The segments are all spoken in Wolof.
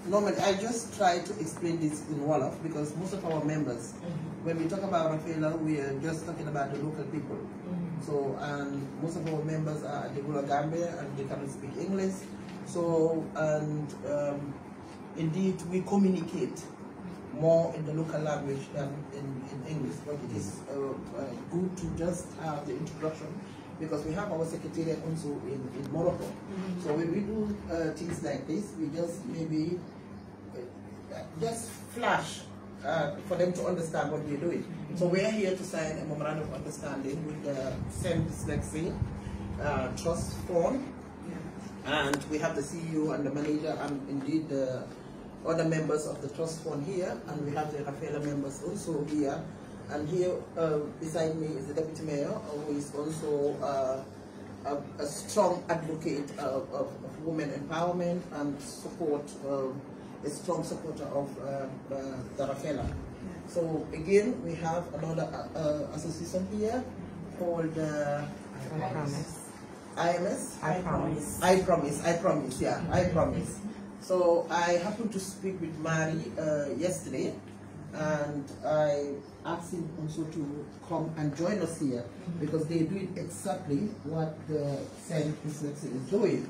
normally I just try to explain this in Wolof because most of our members, when we talk about Rafela, we are just talking about the local people. So, and most of our members are at the Gula Gambia and they cannot speak English. So, and indeed we communicate more in the local language than in English, but it is good to just have the introduction because we have our secretariat also in Morocco. So when we do things like this, we just maybe just flash for them to understand what we're doing. So we're here to sign a memorandum of understanding with the SEND Dyslexia Trust Fund, and we have the CEO and the manager and indeed the other members of the trust fund here, and we have the Rafela members also here. And here beside me is the deputy mayor, who is also a strong advocate of women empowerment and support, a strong supporter of the Rafela. So again, we have another association here called I Promise. IMS? I Promise. I Promise, I Promise, yeah, I Promise. So I happened to speak with Mari yesterday, and I asked him also to come and join us here because they do exactly what the SEND Dyslexia is doing.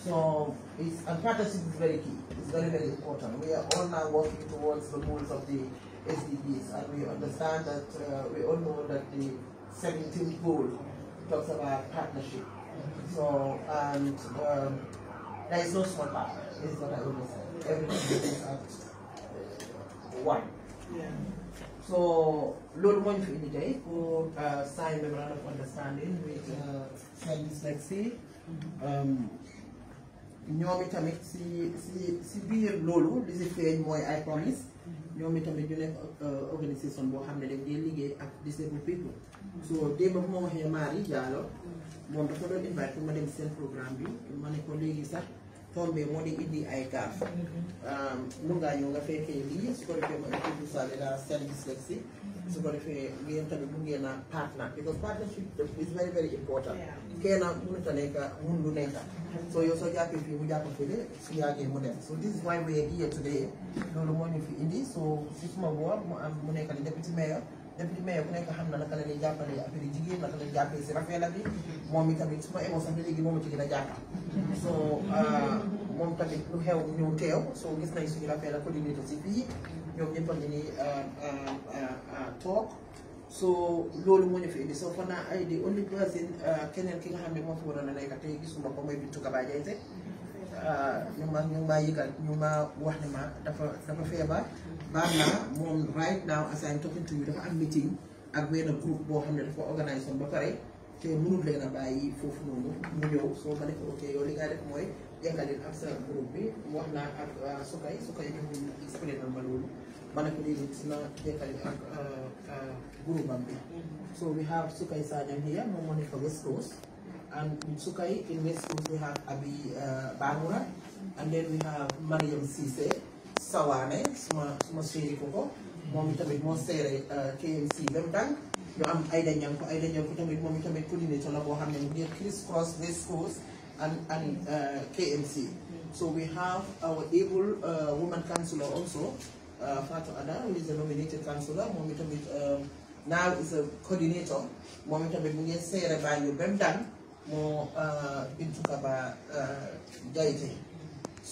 So and partnership is very key. It's very, very important. We are all now working towards the goals of the SDGs, and we understand that we all know that the 17th goal talks about partnership. So and there is no small partner. Is what I always say. Everything is at one. Yeah. So, Lord one for today for sign memorandum of understanding with SEND Dyslexia. ñoom itamit si biir loolu li si feeñ mooy I Promise ñoom itamit ñu nekk organisation boo xam ne dañ dee liggéey ak disabled people. So démb bu ma waxee Marie Diallo moom dafa doon invite pour ma dem seen programme bi ma ne ko léegi sax tombé moo di indi ay gaaf mun ngaa ñëw nga fekkee lii su ko defee ma introduce la SEND Dyslexia su ko defee ngeen tamit mun ngeen a partner because partnership is very, very important. Kenn mënut a nekk mun lu nekk. So yow soo jàppee fii mu jàpp fii su yàggee mu dem. So this is why we are here today. Loolu moo ñu fi indi so si suma boor mu nekk di deputy mayor ku nekk xam na naka la ñuy jàppale affaire jigéen naka la ñuy jàppale si Rafela bi moom itamit suma émo sax ba léegi moom ci gën a jàppal. So moom tamit lu xew ñëw teew so gis nañ suñu Rafela coordinateur si fii ñoom ñëpp a ngi nii toog so loolu moo ñu fi indi so fan naa ay di only person keneen ki nga xam ne moo fi waroon a nekk tey gisuma ko mooy Bintu Kaba Jaite ñu ma yëgal ñu ma wax ne ma dafa feebar baax naa moom right now as I'm talking to you dafa am meeting ak benn groupe boo xam ne dafa organise woon ba pare te mënul leen a bàyyi foofu noonu mu ñëw soo ma ne ko ok yow li nga def mooy yeggalil ak sa groupe bi wax naa ak sukay ñu expliqué ma loolu ma ne ko léegi dina yeggalil ak groupe am bi. So we have Sukay Sajang here, moom moo nekk West Coast, and Sukay in West Coast we have Abi Bangura, and then we have Mariam Cisse Sawane suma chéri koko moom itamit moo seere KMC Bemdang ñu am Aïda Ñanko tamit moom itamit coordinator la boo xam ne mu ngi Criss Cross West Coast and KMC. So we have our able woman councillor also, Fatou Ada, who is a nominated councillor. Moom itamit now is a coordinator. Moom itamit mu ngi seere Banjul Bemdang moo Bintu Kaba Jaite.